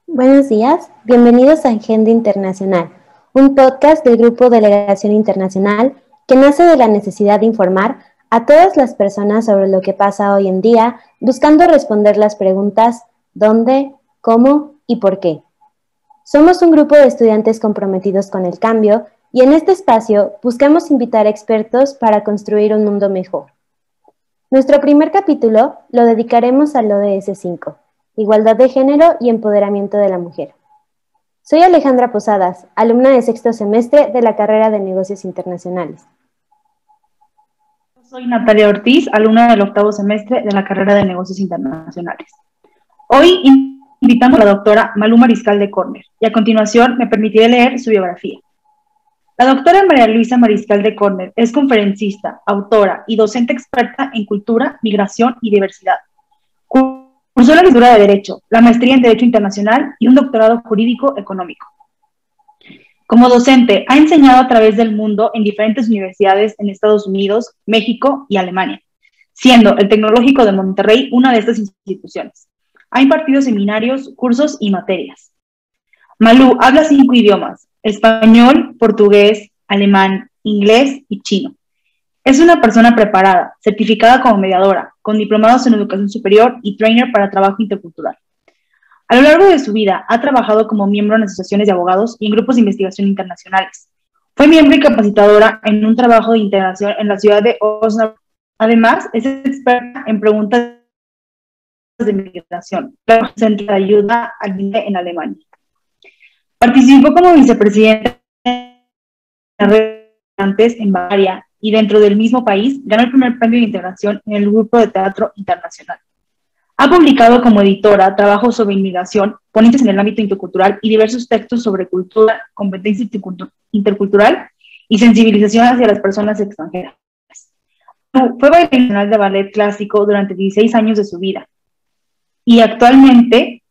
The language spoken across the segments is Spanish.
Buenos días, bienvenidos a Agenda Internacional, un podcast del Grupo Delegación Internacional que nace de la necesidad de informar a todas las personas sobre lo que pasa hoy en día, buscando responder las preguntas ¿dónde?, ¿cómo? ¿Y por qué? Somos un grupo de estudiantes comprometidos con el cambio y en este espacio buscamos invitar expertos para construir un mundo mejor. Nuestro primer capítulo lo dedicaremos al ODS 5, Igualdad de Género y Empoderamiento de la Mujer. Soy Alejandra Posadas, alumna de sexto semestre de la carrera de Negocios Internacionales. Soy Natalia Ortiz, alumna del octavo semestre de la carrera de Negocios Internacionales. Hoy invitamos a la doctora Malú Mariscal de Corner y a continuación me permitiré leer su biografía. La doctora María Luisa Mariscal de Corner es conferencista, autora y docente experta en cultura, migración y diversidad. Cursó la licenciatura de Derecho, la maestría en Derecho Internacional y un doctorado jurídico económico. Como docente, ha enseñado a través del mundo en diferentes universidades en Estados Unidos, México y Alemania, siendo el Tecnológico de Monterrey una de estas instituciones. Ha impartido seminarios, cursos y materias. Malú habla 5 idiomas: español, portugués, alemán, inglés y chino. Es una persona preparada, certificada como mediadora, con diplomados en educación superior y trainer para trabajo intercultural. A lo largo de su vida ha trabajado como miembro en asociaciones de abogados y en grupos de investigación internacionales. Fue miembro y capacitadora en un trabajo de integración en la ciudad de Osnabrück. Además, es experta en preguntas de migración, centro de ayuda al migrante en Alemania. Participó como vicepresidenta en Bavaria y dentro del mismo país ganó el primer premio de integración en el grupo de teatro internacional. Ha publicado como editora trabajos sobre inmigración, ponencias en el ámbito intercultural y diversos textos sobre cultura, competencia intercultural y sensibilización hacia las personas extranjeras. Fue bailarina de ballet clásico durante 16 años de su vida y actualmente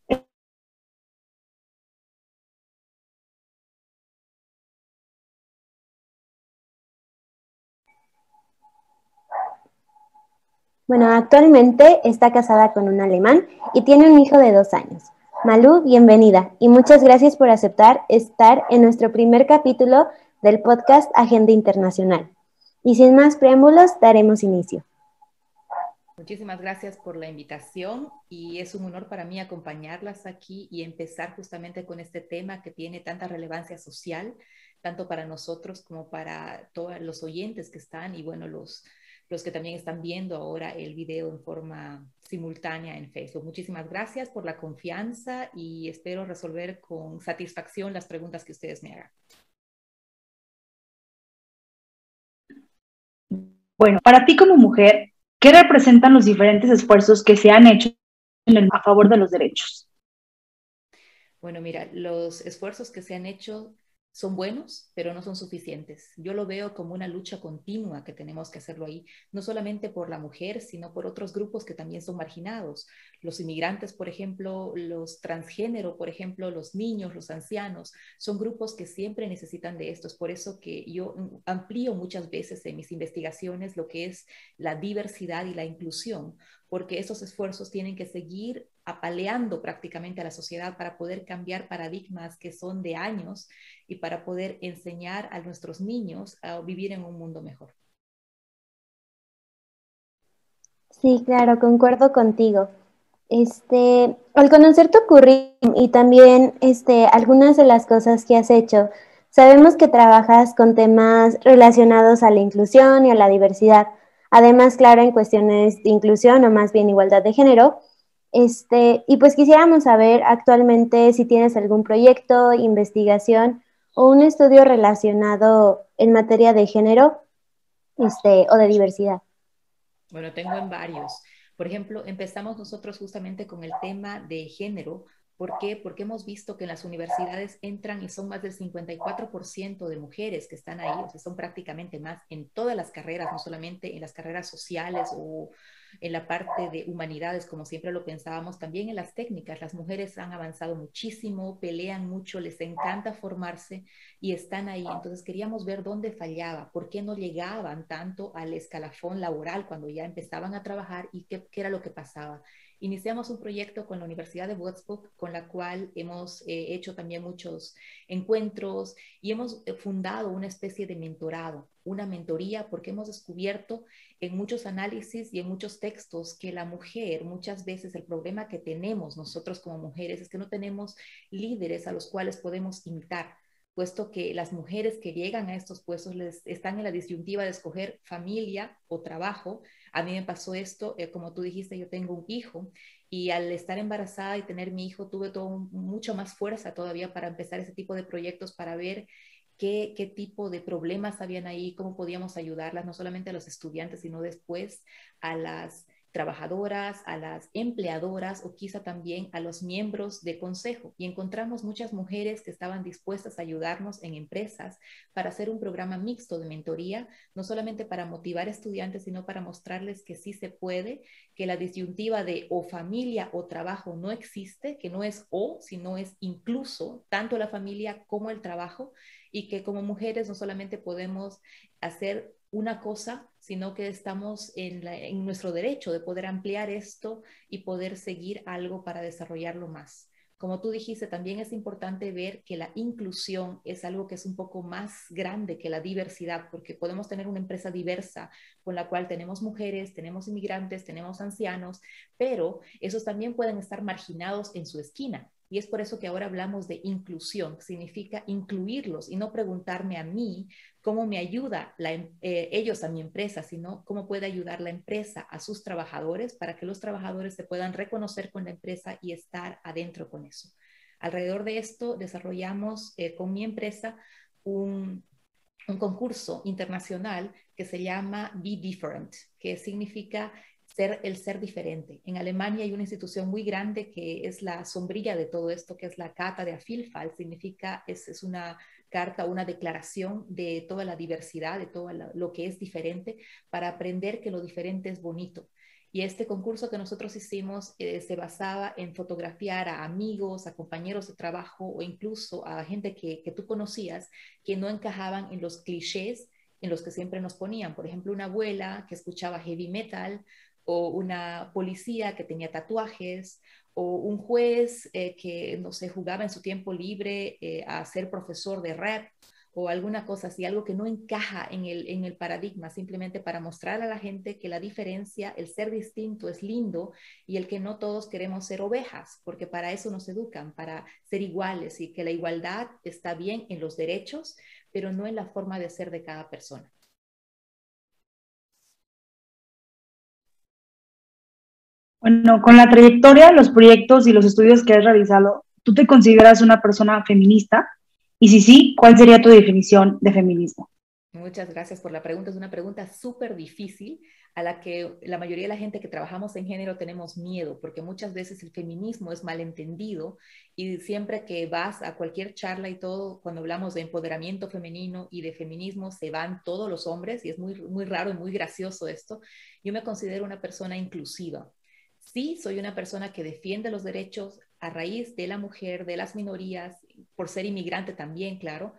Actualmente está casada con un alemán y tiene un hijo de 2 años. Malú, bienvenida y muchas gracias por aceptar estar en nuestro primer capítulo del podcast Agenda Internacional. Y sin más preámbulos, daremos inicio. Muchísimas gracias por la invitación y es un honor para mí acompañarlas aquí y empezar justamente con este tema que tiene tanta relevancia social, tanto para nosotros como para todos los oyentes que están y bueno, los que también están viendo ahora el video en forma simultánea en Facebook. Muchísimas gracias por la confianza y espero resolver con satisfacción las preguntas que ustedes me hagan. Bueno, para ti como mujer, ¿qué representan los diferentes esfuerzos que se han hecho a favor de los derechos? Bueno, mira, los esfuerzos que se han hecho son buenos, pero no son suficientes. Yo lo veo como una lucha continua que tenemos que hacerlo ahí, no solamente por la mujer, sino por otros grupos que también son marginados. Los inmigrantes, por ejemplo, los transgénero, por ejemplo, los niños, los ancianos, son grupos que siempre necesitan de esto. Es por eso que yo amplío muchas veces en mis investigaciones lo que es la diversidad y la inclusión, porque esos esfuerzos tienen que seguir apaleando prácticamente a la sociedad para poder cambiar paradigmas que son de años y para poder enseñar a nuestros niños a vivir en un mundo mejor. Sí, claro, concuerdo contigo. Al conocer tu currículum y también algunas de las cosas que has hecho, sabemos que trabajas con temas relacionados a la inclusión y a la diversidad. Además, claro, en cuestiones de inclusión o más bien igualdad de género. Y pues quisiéramos saber actualmente si tienes algún proyecto, investigación o un estudio relacionado en materia de género, o de diversidad. Bueno, tengo en varios. Por ejemplo, empezamos nosotros justamente con el tema de género. ¿Por qué? Porque hemos visto que en las universidades entran y son más del 54% de mujeres que están ahí, o sea, son prácticamente más en todas las carreras, no solamente en las carreras sociales o en la parte de humanidades, como siempre lo pensábamos, también en las técnicas. Las mujeres han avanzado muchísimo, pelean mucho, les encanta formarse y están ahí. Entonces queríamos ver dónde fallaba, por qué no llegaban tanto al escalafón laboral cuando ya empezaban a trabajar y qué era lo que pasaba. iniciamos un proyecto con la Universidad de Würzburg, con la cual hemos hecho también muchos encuentros y hemos fundado una especie de mentorado, una mentoría, porque hemos descubierto en muchos análisis y en muchos textos que la mujer, muchas veces el problema que tenemos nosotros como mujeres es que no tenemos líderes a los cuales podemos imitar, puesto que las mujeres que llegan a estos puestos están en la disyuntiva de escoger familia o trabajo. A mí me pasó esto, como tú dijiste, yo tengo un hijo y al estar embarazada y tener mi hijo tuve mucho más fuerza todavía para empezar ese tipo de proyectos, para ver qué tipo de problemas habían ahí, cómo podíamos ayudarlas, no solamente a los estudiantes, sino después a las trabajadoras, a las empleadoras o quizá también a los miembros de consejo. Y encontramos muchas mujeres que estaban dispuestas a ayudarnos en empresas para hacer un programa mixto de mentoría, no solamente para motivar estudiantes, sino para mostrarles que sí se puede, que la disyuntiva de o familia o trabajo no existe, que no es o, sino es incluso tanto la familia como el trabajo, y que como mujeres no solamente podemos hacer una cosa, sino que estamos en nuestro derecho de poder ampliar esto y poder seguir algo para desarrollarlo más. Como tú dijiste, también es importante ver que la inclusión es algo que es un poco más grande que la diversidad, porque podemos tener una empresa diversa con la cual tenemos mujeres, tenemos inmigrantes, tenemos ancianos, pero esos también pueden estar marginados en su esquina. Y es por eso que ahora hablamos de inclusión, significa incluirlos y no preguntarme a mí cómo me ayuda ellos a mi empresa, sino cómo puede ayudar la empresa a sus trabajadores para que los trabajadores se puedan reconocer con la empresa y estar adentro con eso. Alrededor de esto desarrollamos con mi empresa un concurso internacional que se llama Be Different, que significa el ser diferente. En Alemania hay una institución muy grande que es la sombrilla de todo esto, que es la Carta der Vielfalt. Significa, es una carta, una declaración de toda la diversidad, de todo lo que es diferente, para aprender que lo diferente es bonito. Y este concurso que nosotros hicimos se basaba en fotografiar a amigos, a compañeros de trabajo o incluso a gente que tú conocías que no encajaban en los clichés en los que siempre nos ponían. Por ejemplo, una abuela que escuchaba heavy metal, o una policía que tenía tatuajes, o un juez que, no sé, jugaba en su tiempo libre a ser profesor de rap, o alguna cosa así, algo que no encaja en el paradigma, simplemente para mostrar a la gente que la diferencia, el ser distinto es lindo y el que no todos queremos ser ovejas, porque para eso nos educan, para ser iguales y que la igualdad está bien en los derechos, pero no en la forma de ser de cada persona. Bueno, con la trayectoria, los proyectos y los estudios que has realizado, ¿tú te consideras una persona feminista? Y si sí, ¿cuál sería tu definición de feminismo? Muchas gracias por la pregunta. Es una pregunta súper difícil a la que la mayoría de la gente que trabajamos en género tenemos miedo, porque muchas veces el feminismo es malentendido y siempre que vas a cualquier charla y todo, cuando hablamos de empoderamiento femenino y de feminismo, se van todos los hombres y es muy, muy raro y muy gracioso esto. Yo me considero una persona inclusiva. Sí, soy una persona que defiende los derechos a raíz de la mujer, de las minorías, por ser inmigrante también, claro,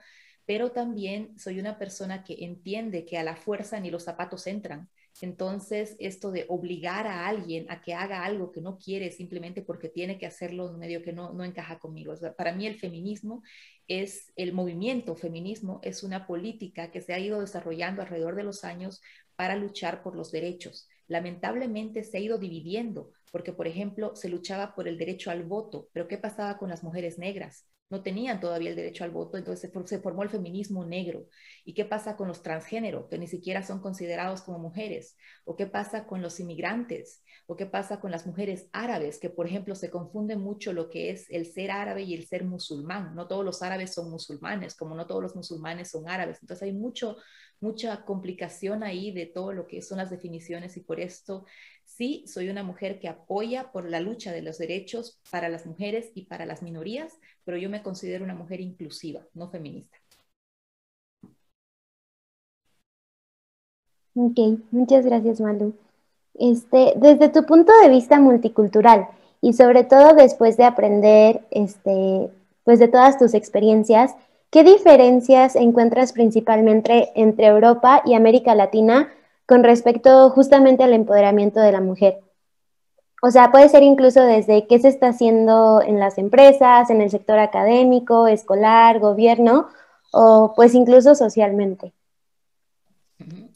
pero también soy una persona que entiende que a la fuerza ni los zapatos entran. Entonces, esto de obligar a alguien a que haga algo que no quiere simplemente porque tiene que hacerlo en medio que no encaja conmigo. O sea, para mí el feminismo es, el movimiento feminismo es una política que se ha ido desarrollando alrededor de los años para luchar por los derechos. Lamentablemente se ha ido dividiendo, porque por ejemplo se luchaba por el derecho al voto, pero ¿qué pasaba con las mujeres negras? No tenían todavía el derecho al voto, entonces se formó el feminismo negro. ¿Y qué pasa con los transgénero, que ni siquiera son considerados como mujeres? ¿O qué pasa con los inmigrantes? ¿O qué pasa con las mujeres árabes, que por ejemplo se confunde mucho lo que es el ser árabe y el ser musulmán? No todos los árabes son musulmanes, como no todos los musulmanes son árabes. Entonces hay mucha complicación ahí de todo lo que son las definiciones y por esto sí soy una mujer que apoya por la lucha de los derechos para las mujeres y para las minorías, pero yo me considero una mujer inclusiva, no feminista. Ok, muchas gracias, Malu. Desde tu punto de vista multicultural y sobre todo después de aprender, pues de todas tus experiencias, ¿qué diferencias encuentras principalmente entre Europa y América Latina con respecto justamente al empoderamiento de la mujer? O sea, puede ser incluso desde qué se está haciendo en las empresas, en el sector académico, escolar, gobierno, o pues incluso socialmente.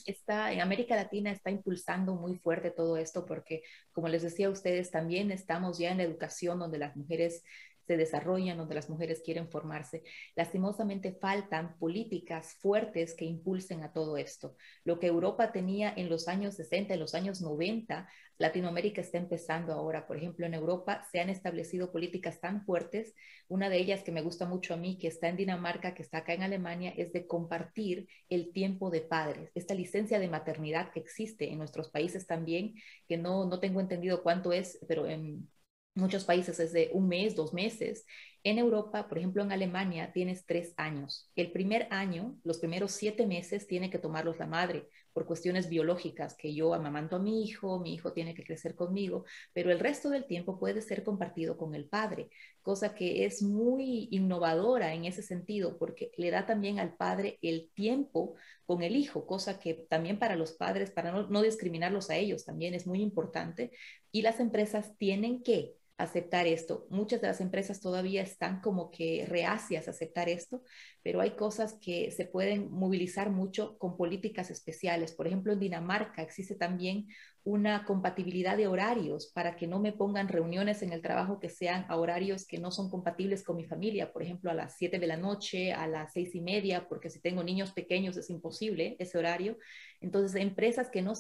Está, en América Latina está impulsando muy fuerte todo esto porque, como les decía a ustedes, también estamos ya en la educación donde las mujeres se desarrollan, donde las mujeres quieren formarse. Lastimosamente faltan políticas fuertes que impulsen a todo esto. Lo que Europa tenía en los años 60, en los años 90, Latinoamérica está empezando ahora. Por ejemplo, en Europa se han establecido políticas tan fuertes. Una de ellas que me gusta mucho a mí, que está en Dinamarca, que está acá en Alemania, es de compartir el tiempo de padres. Esta licencia de maternidad que existe en nuestros países también, que no tengo entendido cuánto es, pero en muchos países es de un mes, 2 meses. En Europa, por ejemplo, en Alemania, tienes 3 años. El primer año, los primeros 7 meses, tiene que tomarlos la madre por cuestiones biológicas, que yo amamanto a mi hijo tiene que crecer conmigo, pero el resto del tiempo puede ser compartido con el padre, cosa que es muy innovadora en ese sentido, porque le da también al padre el tiempo con el hijo, cosa que también para los padres, para no discriminarlos a ellos, también es muy importante. Y las empresas tienen que aceptar esto. Muchas de las empresas todavía están como que reacias a aceptar esto, pero hay cosas que se pueden movilizar mucho con políticas especiales. Por ejemplo, en Dinamarca existe también una compatibilidad de horarios para que no me pongan reuniones en el trabajo que sean a horarios que no son compatibles con mi familia, por ejemplo, a las 7 de la noche, a las 6:30, porque si tengo niños pequeños es imposible ese horario. Entonces, empresas que no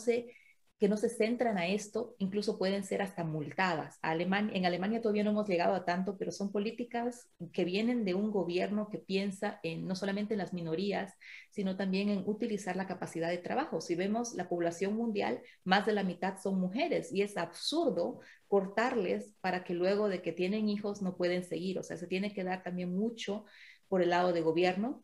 se centran a esto, incluso pueden ser hasta multadas. En Alemania todavía no hemos llegado a tanto, pero son políticas que vienen de un gobierno que piensa no solamente en las minorías, sino también en utilizar la capacidad de trabajo. Si vemos la población mundial, más de la mitad son mujeres y es absurdo cortarles para que luego de que tienen hijos no pueden seguir. O sea, se tiene que dar también mucho por el lado de gobierno.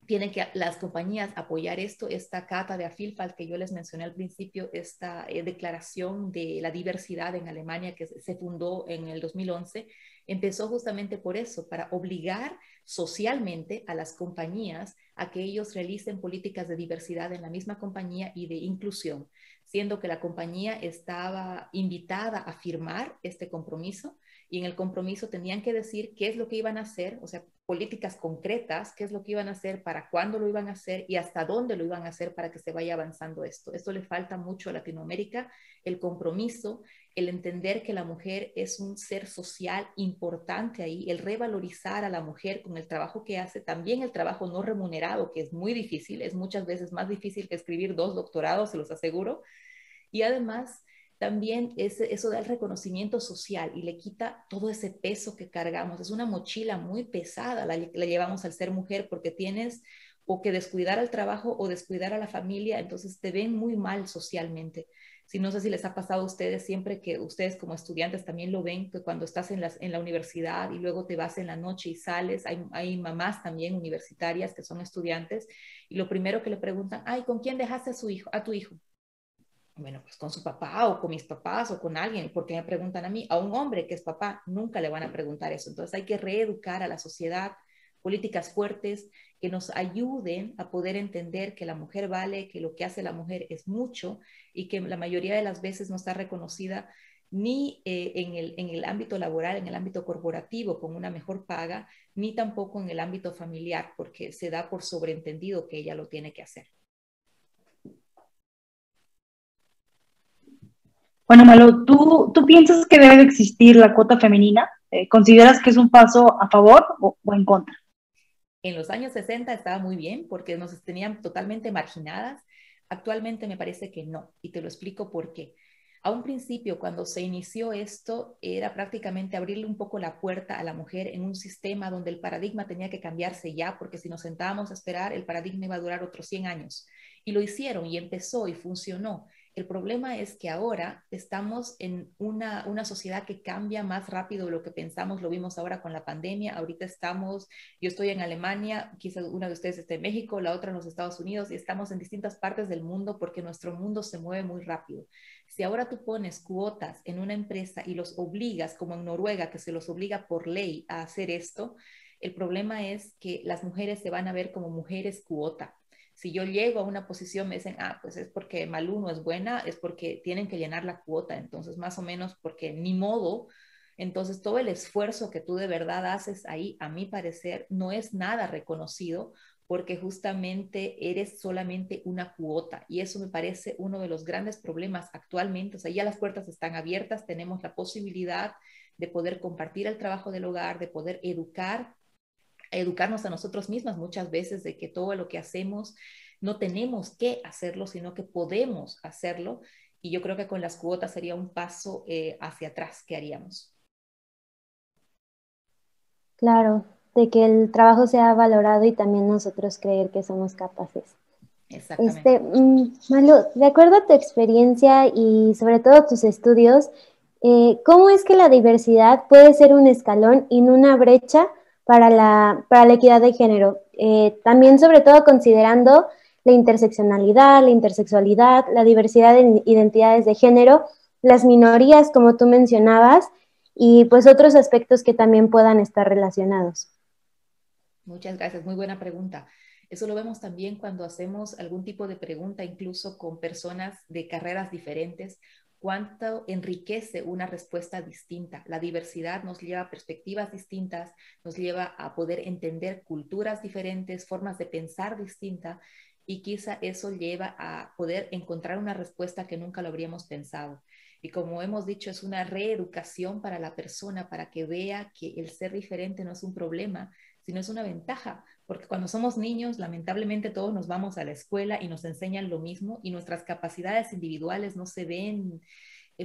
Tienen que las compañías apoyar esto, esta cata de AFILFA que yo les mencioné al principio, esta declaración de la diversidad en Alemania que se fundó en el 2011, empezó justamente por eso, para obligar socialmente a las compañías a que ellos realicen políticas de diversidad en la misma compañía y de inclusión, siendo que la compañía estaba invitada a firmar este compromiso y en el compromiso tenían que decir qué es lo que iban a hacer, o sea, políticas concretas, qué es lo que iban a hacer, para cuándo lo iban a hacer y hasta dónde lo iban a hacer para que se vaya avanzando esto. Esto le falta mucho a Latinoamérica, el compromiso, el entender que la mujer es un ser social importante ahí, el revalorizar a la mujer con el trabajo que hace, también el trabajo no remunerado, que es muy difícil, es muchas veces más difícil que escribir 2 doctorados, se los aseguro, y además también eso da el reconocimiento social y le quita todo ese peso que cargamos. Es una mochila muy pesada la llevamos al ser mujer porque tienes o que descuidar al trabajo o descuidar a la familia, entonces te ven muy mal socialmente. Si no sé si les ha pasado a ustedes siempre que ustedes como estudiantes también lo ven, que cuando estás en la universidad y luego te vas en la noche y sales, hay mamás también universitarias que son estudiantes y lo primero que le preguntan, ay, ¿con quién dejaste a tu hijo? Bueno, pues con su papá o con mis papás o con alguien, porque me preguntan a mí, a un hombre que es papá, nunca le van a preguntar eso. Entonces hay que reeducar a la sociedad, políticas fuertes que nos ayuden a poder entender que la mujer vale, que lo que hace la mujer es mucho y que la mayoría de las veces no está reconocida ni en el ámbito laboral, en el ámbito corporativo con una mejor paga, ni tampoco en el ámbito familiar, porque se da por sobreentendido que ella lo tiene que hacer. Bueno, Malo, ¿tú piensas que debe de existir la cuota femenina? ¿Consideras que es un paso a favor o en contra? En los años 60 estaba muy bien porque nos tenían totalmente marginadas. Actualmente me parece que no, y te lo explico por qué. A un principio, cuando se inició esto, era prácticamente abrirle un poco la puerta a la mujer en un sistema donde el paradigma tenía que cambiarse ya, porque si nos sentábamos a esperar, el paradigma iba a durar otros 100 años. Y lo hicieron y empezó y funcionó. El problema es que ahora estamos en una sociedad que cambia más rápido de lo que pensamos, lo vimos ahora con la pandemia, ahorita yo estoy en Alemania, quizás una de ustedes esté en México, la otra en los Estados Unidos, y estamos en distintas partes del mundo porque nuestro mundo se mueve muy rápido. Si ahora tú pones cuotas en una empresa y los obligas, como en Noruega, que se los obliga por ley a hacer esto, el problema es que las mujeres se van a ver como mujeres cuota. Si yo llego a una posición, me dicen, ah, pues es porque Malú no es buena, es porque tienen que llenar la cuota, entonces más o menos porque ni modo. Entonces todo el esfuerzo que tú de verdad haces ahí, a mi parecer, no es nada reconocido porque justamente eres solamente una cuota y eso me parece uno de los grandes problemas actualmente. O sea, ya las puertas están abiertas, tenemos la posibilidad de poder compartir el trabajo del hogar, de poder educarnos a nosotros mismas muchas veces de que todo lo que hacemos no tenemos que hacerlo, sino que podemos hacerlo. Y yo creo que con las cuotas sería un paso hacia atrás que haríamos. Claro, de que el trabajo sea valorado y también nosotros creer que somos capaces. Exactamente. Malu, de acuerdo a tu experiencia y sobre todo tus estudios, ¿cómo es que la diversidad puede ser un escalón y no una brecha para la equidad de género? También sobre todo considerando la interseccionalidad, la intersexualidad, la diversidad de identidades de género, las minorías, como tú mencionabas, y pues otros aspectos que también puedan estar relacionados. Muchas gracias, muy buena pregunta. Eso lo vemos también cuando hacemos algún tipo de pregunta, incluso con personas de carreras diferentes, cuánto enriquece una respuesta distinta. La diversidad nos lleva a perspectivas distintas, nos lleva a poder entender culturas diferentes, formas de pensar distintas, y quizá eso lleva a poder encontrar una respuesta que nunca lo habríamos pensado. Y como hemos dicho, es una reeducación para la persona, para que vea que el ser diferente no es un problema, sino es una ventaja, porque cuando somos niños, lamentablemente todos nos vamos a la escuela y nos enseñan lo mismo y nuestras capacidades individuales no se ven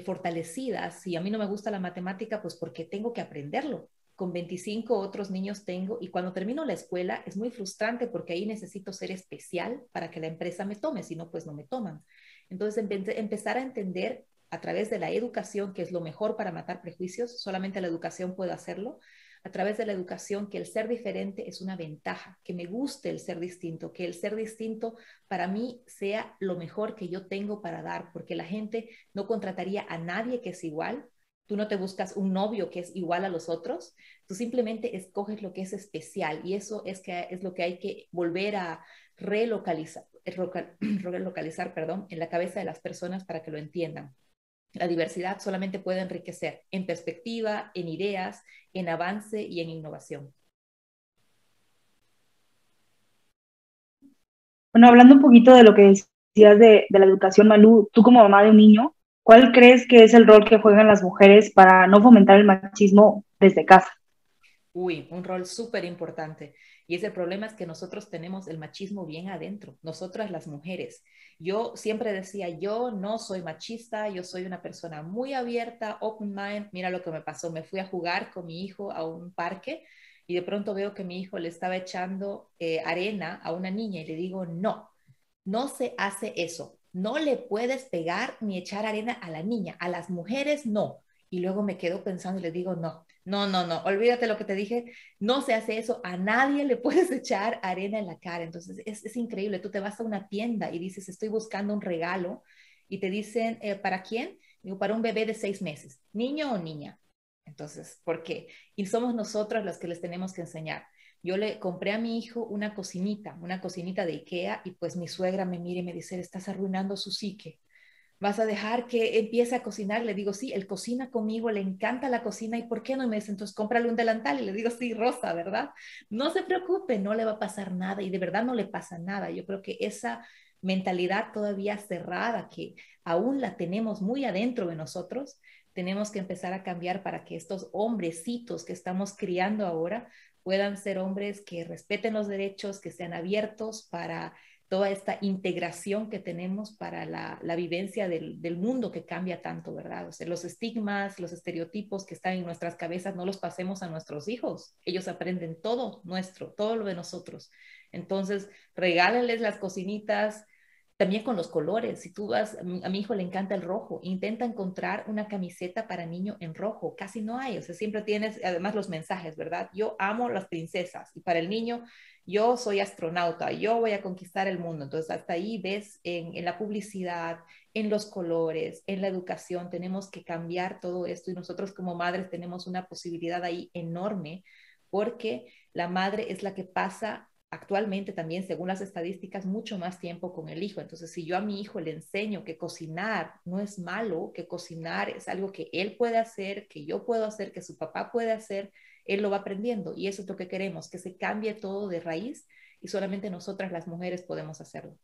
fortalecidas. Si a mí no me gusta la matemática, pues porque tengo que aprenderlo. Con 25 otros niños tengo y cuando termino la escuela es muy frustrante porque ahí necesito ser especial para que la empresa me tome, si no, pues no me toman. Entonces, empezar a entender a través de la educación, que es lo mejor para matar prejuicios, solamente la educación puede hacerlo, a través de la educación que el ser diferente es una ventaja, que me guste el ser distinto, que el ser distinto para mí sea lo mejor que yo tengo para dar, porque la gente no contrataría a nadie que es igual. Tú no te buscas un novio que es igual a los otros, tú simplemente escoges lo que es especial y eso es lo que hay que volver a relocalizar, relocalizar, perdón, en la cabeza de las personas para que lo entiendan. La diversidad solamente puede enriquecer en perspectiva, en ideas, en avance y en innovación. Bueno, hablando un poquito de lo que decías de la educación, Malú, tú como mamá de un niño, ¿cuál crees que es el rol que juegan las mujeres para no fomentar el machismo desde casa? Uy, un rol súper importante. Y ese problema es que nosotros tenemos el machismo bien adentro, nosotras las mujeres. Yo siempre decía, yo no soy machista, yo soy una persona muy abierta, open mind. Mira lo que me pasó, me fui a jugar con mi hijo a un parque y de pronto veo que mi hijo le estaba echando arena a una niña y le digo, no, no se hace eso. No le puedes pegar ni echar arena a la niña, a las mujeres no. Y luego me quedo pensando y le digo, no, no, no, no, olvídate lo que te dije, no se hace eso, a nadie le puedes echar arena en la cara. Entonces es increíble, tú te vas a una tienda y dices, estoy buscando un regalo y te dicen, ¿para quién? Digo, para un bebé de 6 meses, niño o niña. Entonces, ¿por qué? Y somos nosotros las que les tenemos que enseñar. Yo le compré a mi hijo una cocinita de IKEA, y pues mi suegra me mira y me dice, estás arruinando su psique. ¿Vas a dejar que empiece a cocinar? Le digo, sí, él cocina conmigo, le encanta la cocina, ¿y por qué no? Y me dice, entonces cómprale un delantal. Y le digo, sí, Rosa, ¿verdad? No se preocupe, no le va a pasar nada, y de verdad no le pasa nada. Yo creo que esa mentalidad todavía cerrada, que aún la tenemos muy adentro de nosotros, tenemos que empezar a cambiar para que estos hombrecitos que estamos criando ahora puedan ser hombres que respeten los derechos, que sean abiertos para toda esta integración que tenemos para la vivencia del mundo que cambia tanto, ¿verdad? O sea, los estigmas, los estereotipos que están en nuestras cabezas, no los pasemos a nuestros hijos. Ellos aprenden todo nuestro, todo lo de nosotros. Entonces, regálenles las cocinitas, también con los colores. Si tú vas, a mi hijo le encanta el rojo, intenta encontrar una camiseta para niño en rojo, casi no hay, o sea, siempre tienes además los mensajes, ¿verdad? Yo amo las princesas, y para el niño, yo soy astronauta, yo voy a conquistar el mundo. Entonces, hasta ahí ves en la publicidad, en los colores, en la educación, tenemos que cambiar todo esto y nosotros como madres tenemos una posibilidad ahí enorme porque la madre es la que pasa actualmente también, según las estadísticas, mucho más tiempo con el hijo. Entonces, si yo a mi hijo le enseño que cocinar no es malo, que cocinar es algo que él puede hacer, que yo puedo hacer, que su papá puede hacer, él lo va aprendiendo. Y eso es lo que queremos, que se cambie todo de raíz y solamente nosotras las mujeres podemos hacerlo.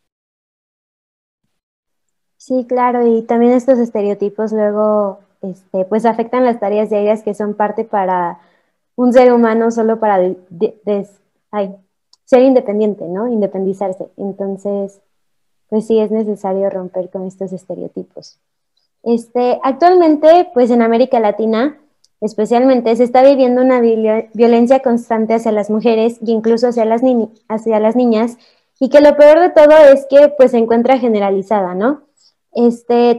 Sí, claro, y también estos estereotipos luego pues afectan las tareas diarias que son parte para un ser humano solo para ser independiente, ¿no? Independizarse. Entonces, pues sí es necesario romper con estos estereotipos. Actualmente, pues en América Latina, especialmente, se está viviendo una violencia constante hacia las mujeres y incluso hacia hacia las niñas, y que lo peor de todo es que pues se encuentra generalizada, ¿no?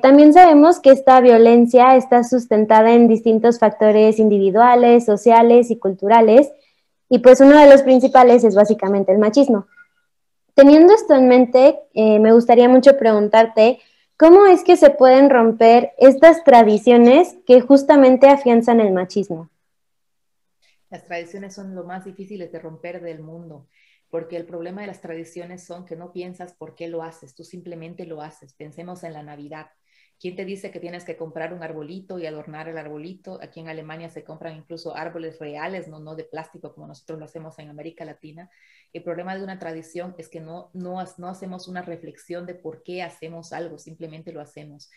También sabemos que esta violencia está sustentada en distintos factores individuales, sociales y culturales, y pues uno de los principales es básicamente el machismo. Teniendo esto en mente, me gustaría mucho preguntarte, ¿cómo es que se pueden romper estas tradiciones que justamente afianzan el machismo? Las tradiciones son lo más difíciles de romper del mundo, porque el problema de las tradiciones son que no piensas por qué lo haces, tú simplemente lo haces. Pensemos en la Navidad. ¿Quién te dice que tienes que comprar un arbolito y adornar el arbolito? Aquí en Alemania se compran incluso árboles reales, no de plástico como nosotros lo hacemos en América Latina. El problema de una tradición es que no hacemos una reflexión de por qué hacemos algo, simplemente lo hacemos.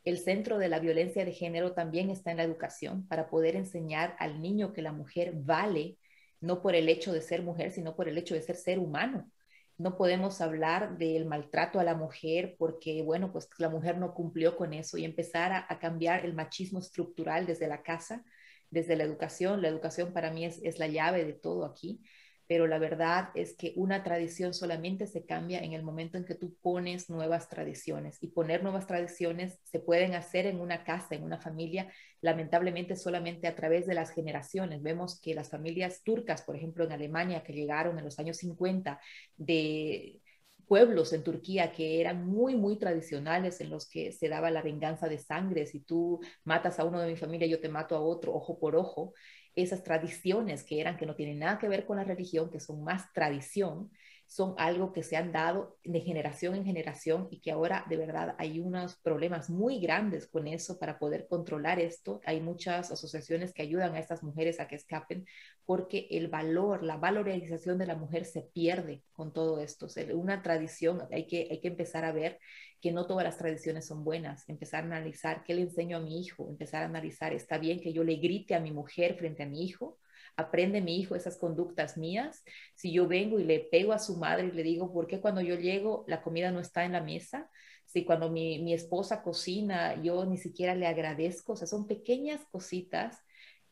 El centro de la violencia de género también está en la educación, para poder enseñar al niño que la mujer vale, no por el hecho de ser mujer, sino por el hecho de ser humano. No podemos hablar del maltrato a la mujer porque, bueno, pues la mujer no cumplió con eso, y empezar a cambiar el machismo estructural desde la casa, desde la educación. La educación para mí es la llave de todo aquí, pero la verdad es que una tradición solamente se cambia en el momento en que tú pones nuevas tradiciones, y poner nuevas tradiciones se pueden hacer en una casa, en una familia, lamentablemente solamente a través de las generaciones. Vemos que las familias turcas, por ejemplo, en Alemania, que llegaron en los años 50 de pueblos en Turquía que eran muy tradicionales, en los que se daba la venganza de sangre: si tú matas a uno de mi familia, yo te mato a otro, ojo por ojo. Esas tradiciones que no tienen nada que ver con la religión, que son más tradición, son algo que se han dado de generación en generación, y que ahora de verdad hay unos problemas muy grandes con eso para poder controlar esto. Hay muchas asociaciones que ayudan a estas mujeres a que escapen, porque el valor, la valorización de la mujer se pierde con todo esto. O sea, una tradición, hay que empezar a ver que no todas las tradiciones son buenas, empezar a analizar qué le enseño a mi hijo, empezar a analizar, ¿está bien que yo le grite a mi mujer frente a mi hijo? ¿Aprende mi hijo esas conductas mías? Si yo vengo y le pego a su madre y le digo, ¿por qué cuando yo llego la comida no está en la mesa? Si cuando mi esposa cocina yo ni siquiera le agradezco. O sea, son pequeñas cositas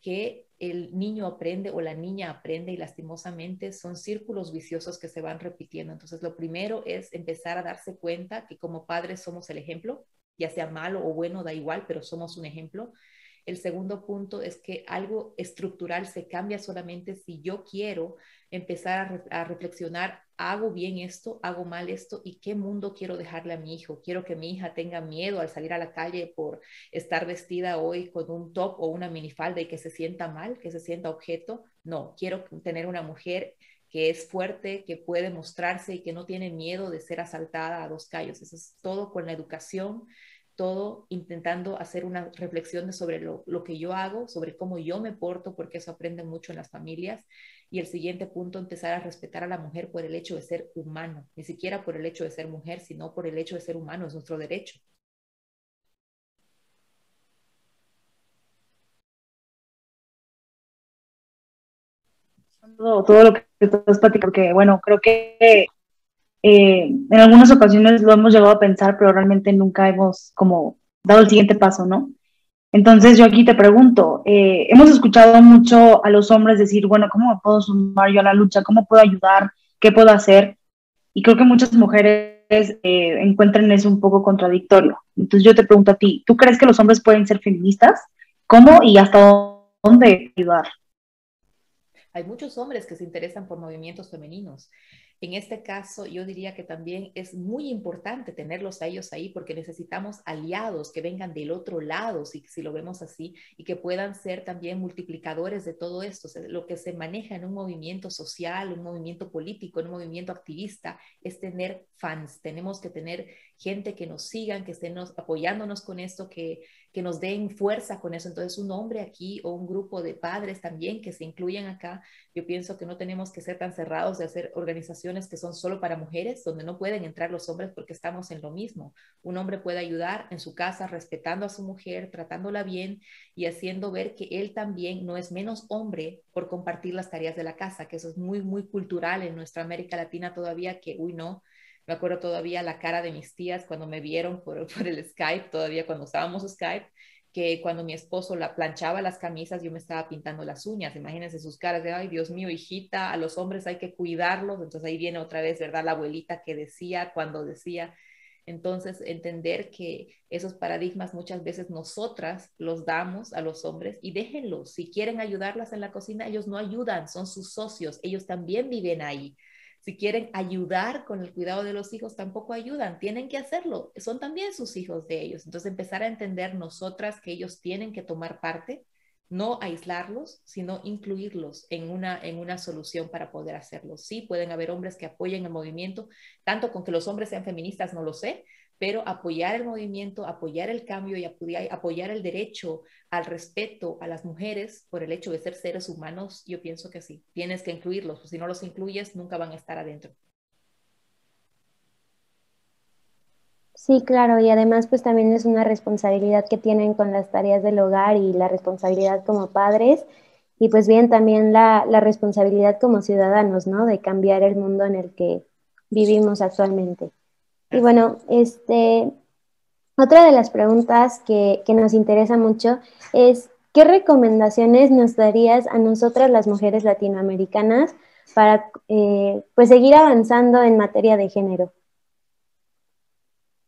que el niño aprende o la niña aprende, y lastimosamente son círculos viciosos que se van repitiendo. Entonces, lo primero es empezar a darse cuenta que como padres somos el ejemplo, ya sea malo o bueno, da igual, pero somos un ejemplo. El segundo punto es que algo estructural se cambia solamente si yo quiero empezar a reflexionar: ¿hago bien esto? ¿Hago mal esto? ¿Y qué mundo quiero dejarle a mi hijo? ¿Quiero que mi hija tenga miedo al salir a la calle por estar vestida hoy con un top o una minifalda y que se sienta mal, que se sienta objeto? No, quiero tener una mujer que es fuerte, que puede mostrarse y que no tiene miedo de ser asaltada a dos callos. Eso es todo con la educación, todo intentando hacer una reflexión sobre lo que yo hago, sobre cómo yo me porto, porque eso aprenden mucho en las familias. Y el siguiente punto, empezar a respetar a la mujer por el hecho de ser humano, ni siquiera por el hecho de ser mujer, sino por el hecho de ser humano, es nuestro derecho. Todo lo que estás platicando, porque bueno, creo que en algunas ocasiones lo hemos llegado a pensar, pero realmente nunca hemos como dado el siguiente paso, ¿no? Entonces yo aquí te pregunto, hemos escuchado mucho a los hombres decir, bueno, ¿cómo me puedo sumar yo a la lucha? ¿Cómo puedo ayudar? ¿Qué puedo hacer? Y creo que muchas mujeres encuentran eso un poco contradictorio. Entonces yo te pregunto a ti, ¿tú crees que los hombres pueden ser feministas? ¿Cómo y hasta dónde ayudar? Hay muchos hombres que se interesan por movimientos femeninos. En este caso, yo diría que también es muy importante tenerlos a ellos ahí porque necesitamos aliados que vengan del otro lado, si lo vemos así, y que puedan ser también multiplicadores de todo esto. O sea, lo que se maneja en un movimiento social, un movimiento político, en un movimiento activista, es tener fans. Tenemos que tener gente que nos sigan, que estén apoyándonos con esto, que nos den fuerza con eso. Entonces, un hombre aquí o un grupo de padres también que se incluyan acá. Yo pienso que no tenemos que ser tan cerrados de hacer organizaciones que son solo para mujeres, donde no pueden entrar los hombres porque estamos en lo mismo. Un hombre puede ayudar en su casa, respetando a su mujer, tratándola bien y haciendo ver que él también no es menos hombre por compartir las tareas de la casa, que eso es muy, muy cultural en nuestra América Latina todavía, que, uy, no. Me acuerdo todavía la cara de mis tías cuando me vieron por el Skype, todavía cuando usábamos Skype, que cuando mi esposo la planchaba las camisas, yo me estaba pintando las uñas. Imagínense sus caras de, ay, Dios mío, hijita, a los hombres hay que cuidarlos. Entonces ahí viene otra vez, ¿verdad? La abuelita que decía, cuando decía. Entonces, entender que esos paradigmas muchas veces nosotras los damos a los hombres y déjenlos. Si quieren ayudarlas en la cocina, ellos no ayudan, son sus socios, ellos también viven ahí. Si quieren ayudar con el cuidado de los hijos, tampoco ayudan, tienen que hacerlo, son también sus hijos de ellos. Entonces empezar a entender nosotras que ellos tienen que tomar parte, no aislarlos, sino incluirlos en una solución para poder hacerlo. Sí, pueden haber hombres que apoyen el movimiento, tanto con que los hombres sean feministas, no lo sé, pero apoyar el movimiento, apoyar el cambio y apoyar el derecho al respeto a las mujeres por el hecho de ser seres humanos, yo pienso que sí, tienes que incluirlos, pues si no los incluyes, nunca van a estar adentro. Sí, claro, y además pues también es una responsabilidad que tienen con las tareas del hogar y la responsabilidad como padres, y pues bien también la responsabilidad como ciudadanos, ¿no? De cambiar el mundo en el que vivimos actualmente. Y Así. bueno, otra de las preguntas que nos interesa mucho es, ¿qué recomendaciones nos darías a nosotras las mujeres latinoamericanas para pues seguir avanzando en materia de género?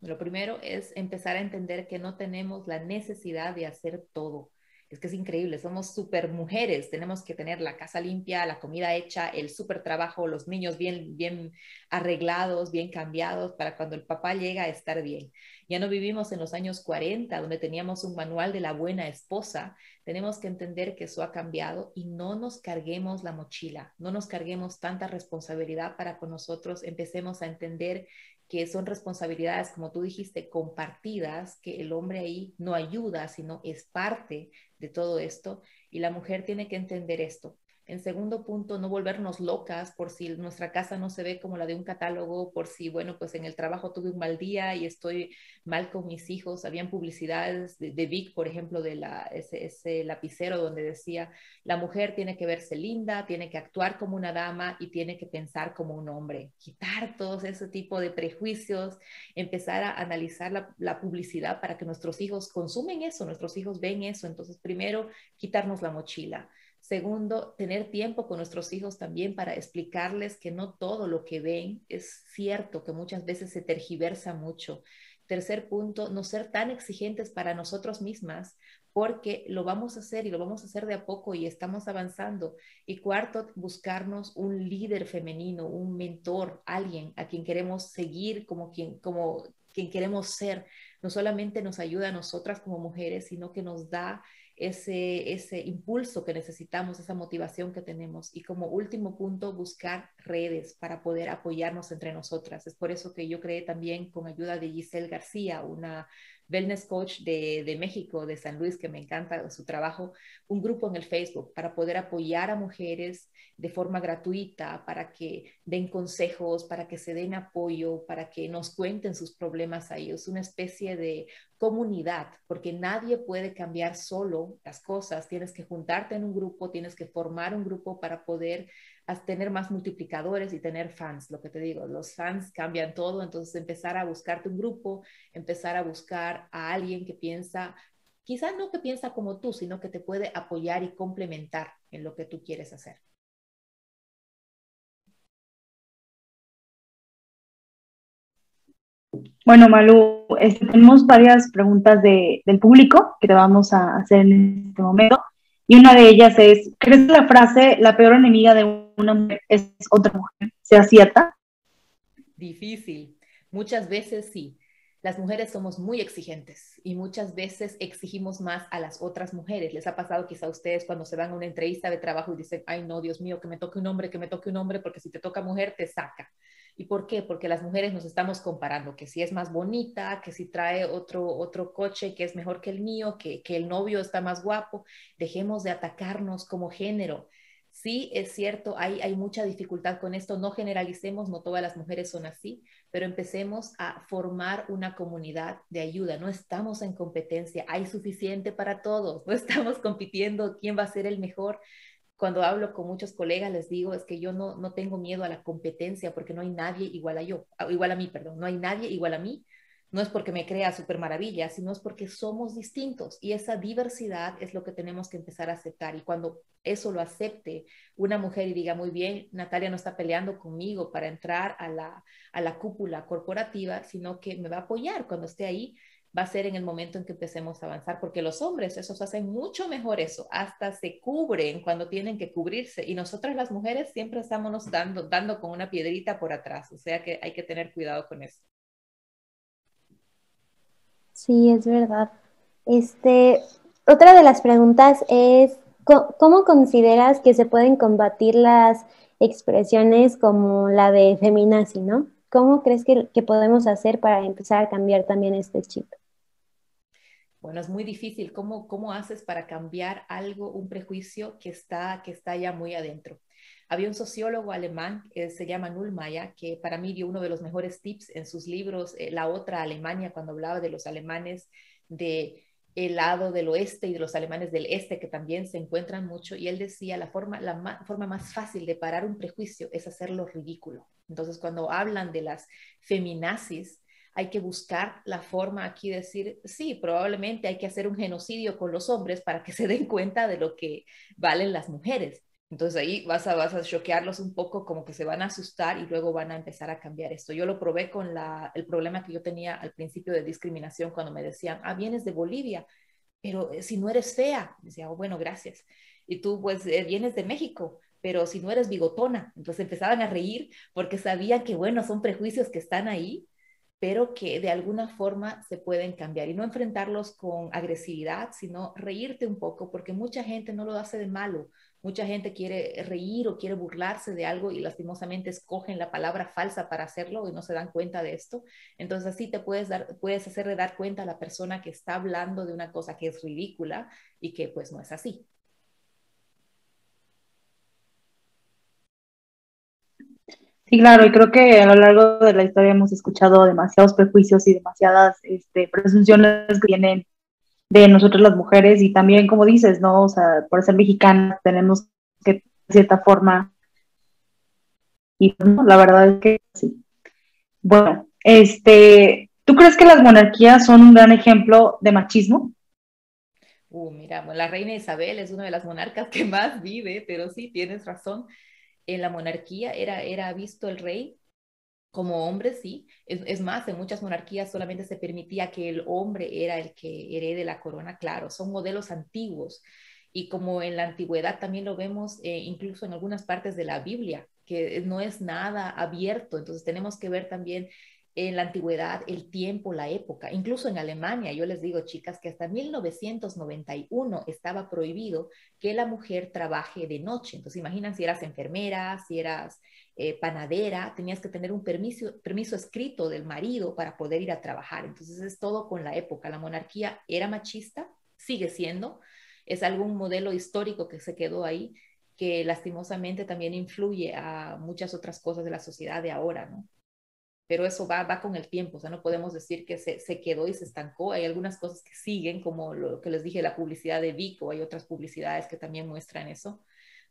Lo primero es empezar a entender que no tenemos la necesidad de hacer todo. Es que es increíble, somos súper mujeres, tenemos que tener la casa limpia, la comida hecha, el súper trabajo, los niños bien, bien arreglados, bien cambiados, para cuando el papá llega a estar bien. Ya no vivimos en los años 40, donde teníamos un manual de la buena esposa. Tenemos que entender que eso ha cambiado y no nos carguemos la mochila, no nos carguemos tanta responsabilidad para con nosotros, empecemos a entender que son responsabilidades, como tú dijiste, compartidas, que el hombre ahí no ayuda, sino es parte de todo esto, y la mujer tiene que entender esto. En segundo punto, no volvernos locas por si nuestra casa no se ve como la de un catálogo, por si, bueno, pues en el trabajo tuve un mal día y estoy mal con mis hijos. Habían publicidades de Vic, por ejemplo, de ese lapicero donde decía, la mujer tiene que verse linda, tiene que actuar como una dama y tiene que pensar como un hombre. Quitar todo ese tipo de prejuicios, empezar a analizar la publicidad para que nuestros hijos consumen eso, nuestros hijos ven eso. Entonces, primero, quitarnos la mochila. Segundo, tener tiempo con nuestros hijos también para explicarles que no todo lo que ven es cierto, que muchas veces se tergiversa mucho. Tercer punto, no ser tan exigentes para nosotros mismas, porque lo vamos a hacer y lo vamos a hacer de a poco y estamos avanzando. Y cuarto, buscarnos un líder femenino, un mentor, alguien a quien queremos seguir como quien queremos ser. No solamente nos ayuda a nosotras como mujeres, sino que nos da ese impulso que necesitamos, esa motivación que tenemos. Y como último punto, buscar redes para poder apoyarnos entre nosotras. Es por eso que yo creé también, con ayuda de Giselle García, una wellness coach de México, de San Luis, que me encanta su trabajo, un grupo en el Facebook para poder apoyar a mujeres de forma gratuita, para que den consejos, para que se den apoyo, para que nos cuenten sus problemas a ellos, una especie de comunidad, porque nadie puede cambiar solo las cosas, tienes que juntarte en un grupo, tienes que formar un grupo para poder tener más multiplicadores y tener fans, lo que te digo, los fans cambian todo, entonces empezar a buscarte un grupo, empezar a buscar a alguien que piensa, quizás no que piensa como tú, sino que te puede apoyar y complementar en lo que tú quieres hacer. Bueno, Malu, tenemos varias preguntas del público que te vamos a hacer en este momento. Y una de ellas es, ¿crees que la frase, la peor enemiga de una mujer es otra mujer, sea cierta? Difícil. Muchas veces sí. Las mujeres somos muy exigentes y muchas veces exigimos más a las otras mujeres. Les ha pasado quizá a ustedes cuando se van a una entrevista de trabajo y dicen, ay no, Dios mío, que me toque un hombre, que me toque un hombre, porque si te toca mujer te saca. ¿Y por qué? Porque las mujeres nos estamos comparando, que si es más bonita, que si trae otro coche que es mejor que el mío, que el novio está más guapo. Dejemos de atacarnos como género. Sí, es cierto, hay mucha dificultad con esto, no generalicemos, no todas las mujeres son así, pero empecemos a formar una comunidad de ayuda. No estamos en competencia, hay suficiente para todos, no estamos compitiendo quién va a ser el mejor. Cuando hablo con muchos colegas les digo, es que yo no tengo miedo a la competencia porque no hay nadie igual a yo, igual a mí, perdón, no hay nadie igual a mí. No es porque me crea súper maravilla, sino es porque somos distintos y esa diversidad es lo que tenemos que empezar a aceptar. Y cuando eso lo acepte una mujer y diga, muy bien, Natalia no está peleando conmigo para entrar a la cúpula corporativa, sino que me va a apoyar cuando esté ahí, va a ser en el momento en que empecemos a avanzar, porque los hombres, esos hacen mucho mejor eso, hasta se cubren cuando tienen que cubrirse, y nosotras las mujeres siempre estamos dando con una piedrita por atrás, o sea que hay que tener cuidado con eso. Sí, es verdad. Este, otra de las preguntas es, ¿cómo consideras que se pueden combatir las expresiones como la de feminazi, ¿no? ¿Cómo crees que podemos hacer para empezar a cambiar también este chip? Bueno, es muy difícil. ¿Cómo haces para cambiar algo, un prejuicio que está ya muy adentro? Había un sociólogo alemán que se llama Nullmeier, que para mí dio uno de los mejores tips en sus libros, La otra Alemania, cuando hablaba de los alemanes de el lado del oeste y de los alemanes del este, que también se encuentran mucho, y él decía, forma más fácil de parar un prejuicio es hacerlo ridículo. Entonces, cuando hablan de las feminazis, hay que buscar la forma aquí de decir, sí, probablemente hay que hacer un genocidio con los hombres para que se den cuenta de lo que valen las mujeres. Entonces ahí vas a choquearlos un poco, como que se van a asustar y luego van a empezar a cambiar esto. Yo lo probé con el problema que yo tenía al principio de discriminación cuando me decían, ah, vienes de Bolivia, pero si no eres fea, decía, oh, bueno, gracias. Y tú pues vienes de México, pero si no eres bigotona, entonces empezaban a reír porque sabían que, bueno, son prejuicios que están ahí, pero que de alguna forma se pueden cambiar y no enfrentarlos con agresividad, sino reírte un poco, porque mucha gente no lo hace de malo, mucha gente quiere reír o quiere burlarse de algo y lastimosamente escogen la palabra falsa para hacerlo y no se dan cuenta de esto. Entonces así puedes hacer de dar cuenta a la persona que está hablando de una cosa que es ridícula y que pues no es así. Sí, claro, y creo que a lo largo de la historia hemos escuchado demasiados prejuicios y demasiadas presunciones que vienen de nosotras las mujeres y también, como dices, ¿no? O sea, por ser mexicanas tenemos que, de cierta forma, y ¿no? La verdad es que sí. Bueno, ¿tú crees que las monarquías son un gran ejemplo de machismo? Mira, bueno, la reina Isabel es una de las monarcas que más vive, pero sí, tienes razón. En la monarquía era visto el rey como hombre, sí. Es más, en muchas monarquías solamente se permitía que el hombre era el que herede la corona, claro, son modelos antiguos. Y como en la antigüedad también lo vemos incluso en algunas partes de la Biblia, que no es nada abierto, entonces tenemos que ver también en la antigüedad el tiempo, la época. Incluso en Alemania, yo les digo, chicas, que hasta 1991 estaba prohibido que la mujer trabaje de noche. Entonces, imaginan si eras enfermera, si eras panadera, tenías que tener un permiso escrito del marido para poder ir a trabajar. Entonces es todo con la época. La monarquía era machista, sigue siendo, es algún modelo histórico que se quedó ahí, que lastimosamente también influye a muchas otras cosas de la sociedad de ahora, ¿no? Pero eso va con el tiempo, o sea, no podemos decir que se quedó y se estancó. Hay algunas cosas que siguen, como lo que les dije, la publicidad de Vico, hay otras publicidades que también muestran eso.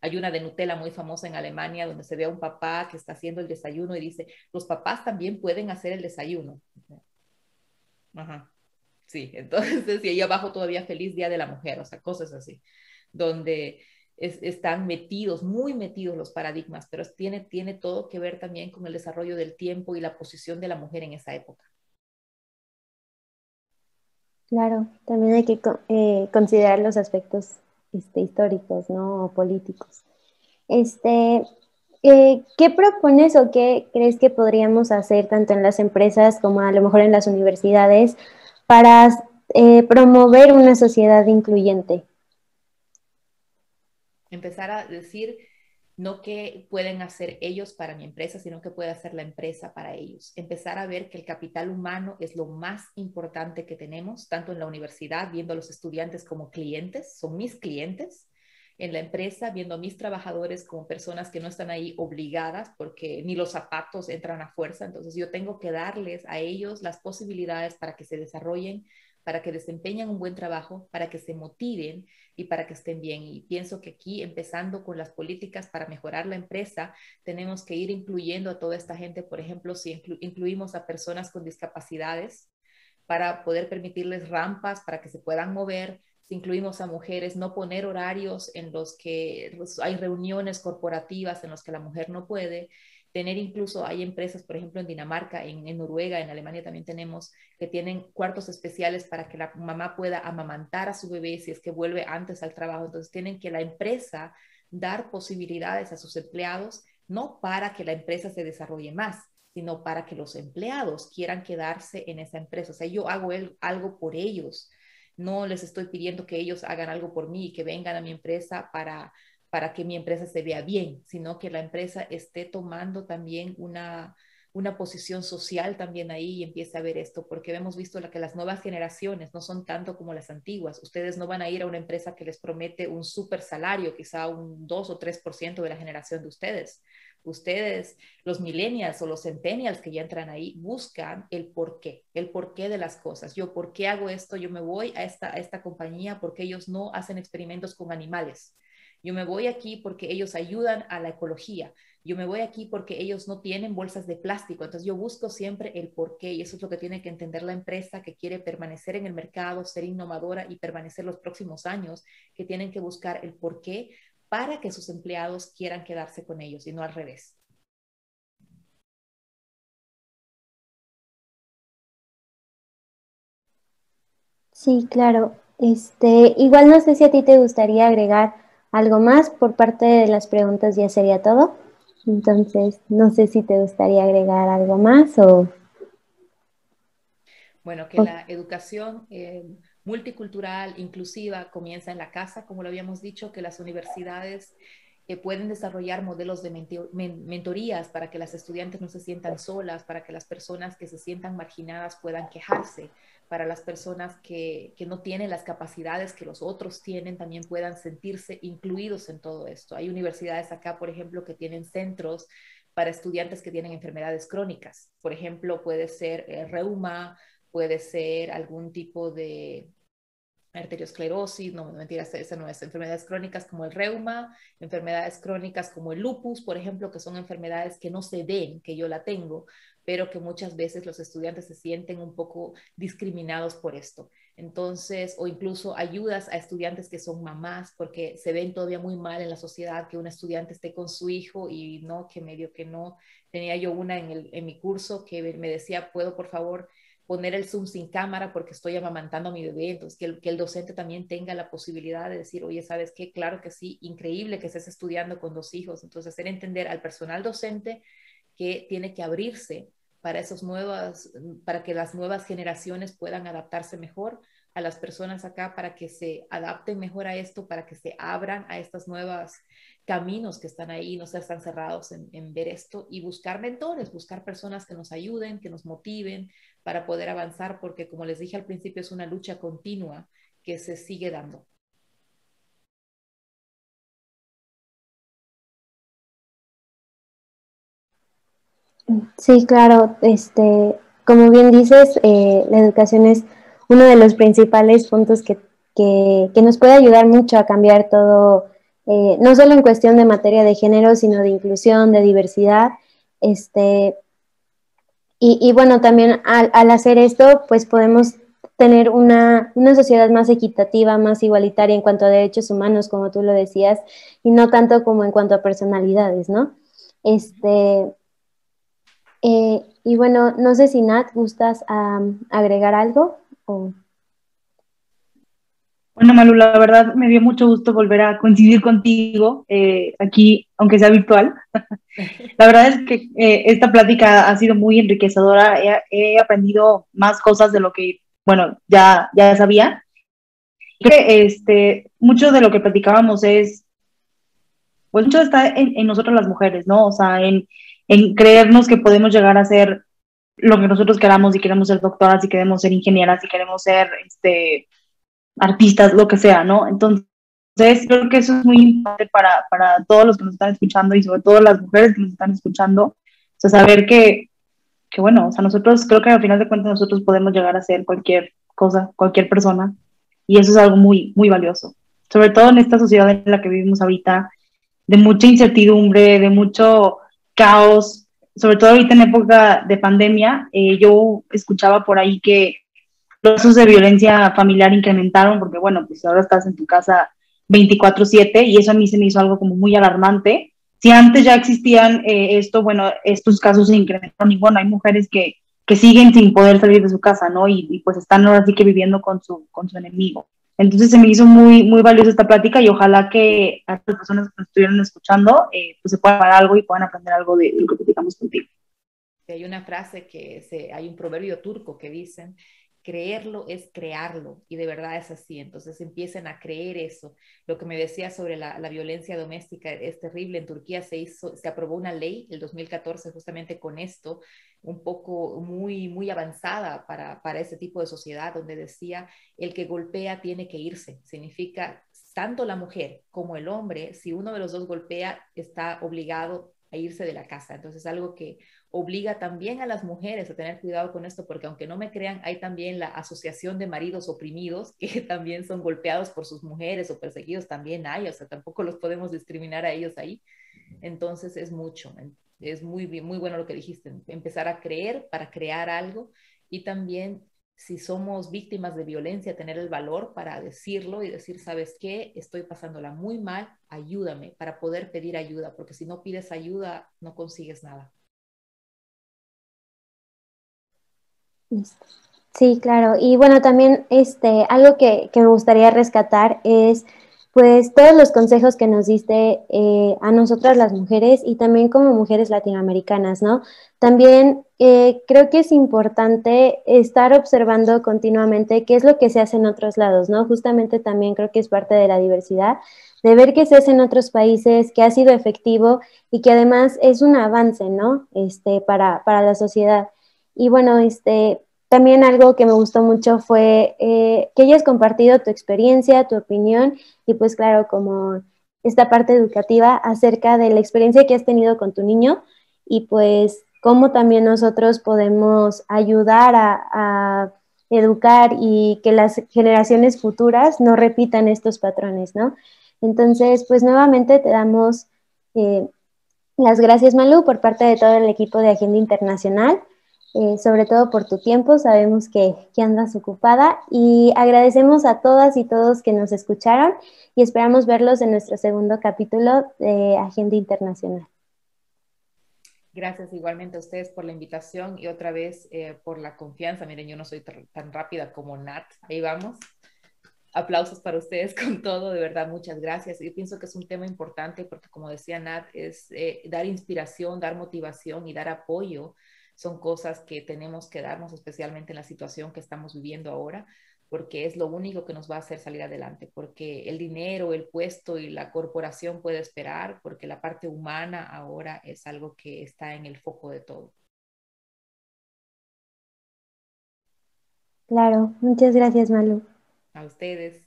Hay una de Nutella muy famosa en Alemania donde se ve a un papá que está haciendo el desayuno y dice, los papás también pueden hacer el desayuno. Ajá, sí, entonces, y ahí abajo todavía Feliz Día de la Mujer, o sea, cosas así, donde están metidos, muy metidos los paradigmas, pero tiene todo que ver también con el desarrollo del tiempo y la posición de la mujer en esa época. Claro, también hay que considerar los aspectos históricos, ¿no? O políticos. Este, ¿qué propones o qué crees que podríamos hacer tanto en las empresas como a lo mejor en las universidades para promover una sociedad incluyente? Empezar a decir no qué pueden hacer ellos para mi empresa, sino que puede hacer la empresa para ellos. Empezar a ver que el capital humano es lo más importante que tenemos, tanto en la universidad, viendo a los estudiantes como clientes, son mis clientes, en la empresa, viendo a mis trabajadores como personas que no están ahí obligadas, porque ni los zapatos entran a fuerza, entonces yo tengo que darles a ellos las posibilidades para que se desarrollen, para que desempeñen un buen trabajo, para que se motiven y para que estén bien. Y pienso que aquí, empezando con las políticas para mejorar la empresa, tenemos que ir incluyendo a toda esta gente. Por ejemplo, si incluimos a personas con discapacidades para poder permitirles rampas para que se puedan mover, si incluimos a mujeres, no poner horarios en los que hay reuniones corporativas en los que la mujer no puede, tener incluso, hay empresas, por ejemplo, en Dinamarca, en Noruega, en Alemania también tenemos, que tienen cuartos especiales para que la mamá pueda amamantar a su bebé si es que vuelve antes al trabajo. Entonces tienen que la empresa dar posibilidades a sus empleados, no para que la empresa se desarrolle más, sino para que los empleados quieran quedarse en esa empresa. O sea, yo hago algo por ellos, no les estoy pidiendo que ellos hagan algo por mí y que vengan a mi empresa para que mi empresa se vea bien, sino que la empresa esté tomando también una posición social también ahí y empiece a ver esto, porque hemos visto que las nuevas generaciones no son tanto como las antiguas. Ustedes no van a ir a una empresa que les promete un súper salario, quizá un 2 o 3% de la generación de ustedes. Ustedes, los millennials o los centennials que ya entran ahí, buscan el porqué de las cosas. Yo, ¿por qué hago esto? Yo me voy a esta compañía porque ellos no hacen experimentos con animales. Yo me voy aquí porque ellos ayudan a la ecología. Yo me voy aquí porque ellos no tienen bolsas de plástico. Entonces yo busco siempre el por qué y eso es lo que tiene que entender la empresa que quiere permanecer en el mercado, ser innovadora y permanecer los próximos años, que tienen que buscar el por qué para que sus empleados quieran quedarse con ellos y no al revés. Sí, claro. Igual no sé si a ti te gustaría agregar algo más. Por parte de las preguntas ya sería todo. Entonces, no sé si te gustaría agregar algo más o... Bueno, que o- la educación multicultural, inclusiva, comienza en la casa, como lo habíamos dicho, que las universidades pueden desarrollar modelos de mentorías para que las estudiantes no se sientan solas, para que las personas que se sientan marginadas puedan quejarse, para las personas que no tienen las capacidades que los otros tienen también puedan sentirse incluidos en todo esto. Hay universidades acá, por ejemplo, que tienen centros para estudiantes que tienen enfermedades crónicas. Por ejemplo, puede ser reuma, puede ser algún tipo de arteriosclerosis, no, mentiras, esa no es, enfermedades crónicas como el reuma, enfermedades crónicas como el lupus, por ejemplo, que son enfermedades que no se ven, que yo la tengo, pero que muchas veces los estudiantes se sienten un poco discriminados por esto. Entonces, o incluso ayudas a estudiantes que son mamás, porque se ven todavía muy mal en la sociedad que un estudiante esté con su hijo y no, que medio que no. Tenía yo una en mi curso que me decía, ¿puedo por favor poner el Zoom sin cámara porque estoy amamantando a mi bebé? Entonces, que el docente también tenga la posibilidad de decir, oye, ¿sabes qué? Claro que sí, increíble que estés estudiando con 2 hijos. Entonces, hacer entender al personal docente que tiene que abrirse para para que las nuevas generaciones puedan adaptarse mejor a las personas acá, para que se adapten mejor a esto, para que se abran a estas nuevas caminos que están ahí, no ser tan cerrados en ver esto y buscar mentores, buscar personas que nos ayuden, que nos motiven para poder avanzar, porque como les dije al principio, es una lucha continua que se sigue dando. Sí, claro. Como bien dices, la educación es uno de los principales puntos que nos puede ayudar mucho a cambiar todo, no solo en cuestión de materia de género, sino de inclusión, de diversidad. Este, y bueno, también al hacer esto, pues podemos tener una sociedad más equitativa, más igualitaria en cuanto a derechos humanos, como tú lo decías, y no tanto como en cuanto a personalidades, ¿no? Este, y bueno, no sé si Nat, ¿gustas agregar algo? O... Bueno, Malu, la verdad me dio mucho gusto volver a coincidir contigo aquí, aunque sea virtual. La verdad es que esta plática ha sido muy enriquecedora. He aprendido más cosas de lo que, bueno, ya sabía. Creo que mucho de lo que platicábamos es, pues mucho está en nosotros las mujeres, ¿no? O sea, en creernos que podemos llegar a ser lo que nosotros queramos, y queremos ser doctoras, y queremos ser ingenieras, y queremos ser artistas, lo que sea, ¿no? Entonces, creo que eso es muy importante para todos los que nos están escuchando, y sobre todo las mujeres que nos están escuchando, o sea, saber que, bueno, o sea, nosotros creo que al final de cuentas nosotros podemos llegar a ser cualquier cosa, cualquier persona, y eso es algo muy, muy valioso, sobre todo en esta sociedad en la que vivimos ahorita, de mucha incertidumbre, de mucho caos, sobre todo ahorita en época de pandemia. Yo escuchaba por ahí que los casos de violencia familiar incrementaron porque, bueno, pues ahora estás en tu casa 24/7, y eso a mí se me hizo algo como muy alarmante. Si antes ya existían bueno, estos casos se incrementaron, y bueno, hay mujeres que siguen sin poder salir de su casa, ¿no? Y pues están ahora sí que viviendo con su enemigo. Entonces se me hizo muy, muy valiosa esta plática, y ojalá que a las personas que nos estuvieron escuchando pues se puedan dar algo y puedan aprender algo de lo que platicamos contigo. Hay una frase hay un proverbio turco que dicen, creerlo es crearlo, y de verdad es así. Entonces empiecen a creer eso. Lo que me decía sobre la violencia doméstica es terrible. En Turquía se aprobó una ley el 2014 justamente con esto, un poco muy avanzada para ese tipo de sociedad, donde decía, el que golpea tiene que irse. Significa, tanto la mujer como el hombre, si uno de los dos golpea, está obligado a irse de la casa. Entonces, algo que obliga también a las mujeres a tener cuidado con esto, porque aunque no me crean, hay también la asociación de maridos oprimidos que también son golpeados por sus mujeres o perseguidos, también hay, o sea, tampoco los podemos discriminar a ellos ahí. Entonces es mucho, es muy bueno lo que dijiste, empezar a creer para crear algo, y también si somos víctimas de violencia, tener el valor para decirlo y decir, ¿sabes qué? Estoy pasándola muy mal, ayúdame, para poder pedir ayuda, porque si no pides ayuda, no consigues nada. Sí, claro. Y bueno, también algo que me gustaría rescatar es pues todos los consejos que nos diste a nosotras las mujeres y también como mujeres latinoamericanas, ¿no? También creo que es importante estar observando continuamente qué es lo que se hace en otros lados, ¿no? Justamente también creo que es parte de la diversidad, de ver qué se hace en otros países, que ha sido efectivo y que además es un avance, ¿no? Para la sociedad. Y bueno, también algo que me gustó mucho fue que hayas compartido tu experiencia, tu opinión y pues claro, como esta parte educativa acerca de la experiencia que has tenido con tu niño y pues cómo también nosotros podemos ayudar a educar y que las generaciones futuras no repitan estos patrones, ¿no? Entonces, pues nuevamente te damos eh, las gracias, Malu, por parte de todo el equipo de Agenda Internacional, sobre todo por tu tiempo. Sabemos que andas ocupada y agradecemos a todas y todos que nos escucharon y esperamos verlos en nuestro segundo capítulo de Agenda Internacional. Gracias igualmente a ustedes por la invitación y otra vez por la confianza. Miren, yo no soy tan rápida como Nat. Ahí vamos. Aplausos para ustedes con todo, de verdad, muchas gracias. Yo pienso que es un tema importante porque, como decía Nat, es dar inspiración, dar motivación y dar apoyo. Son cosas que tenemos que darnos, especialmente en la situación que estamos viviendo ahora, porque es lo único que nos va a hacer salir adelante, porque el dinero, el puesto y la corporación puede esperar, porque la parte humana ahora es algo que está en el foco de todo. Claro, muchas gracias, Malu. A ustedes.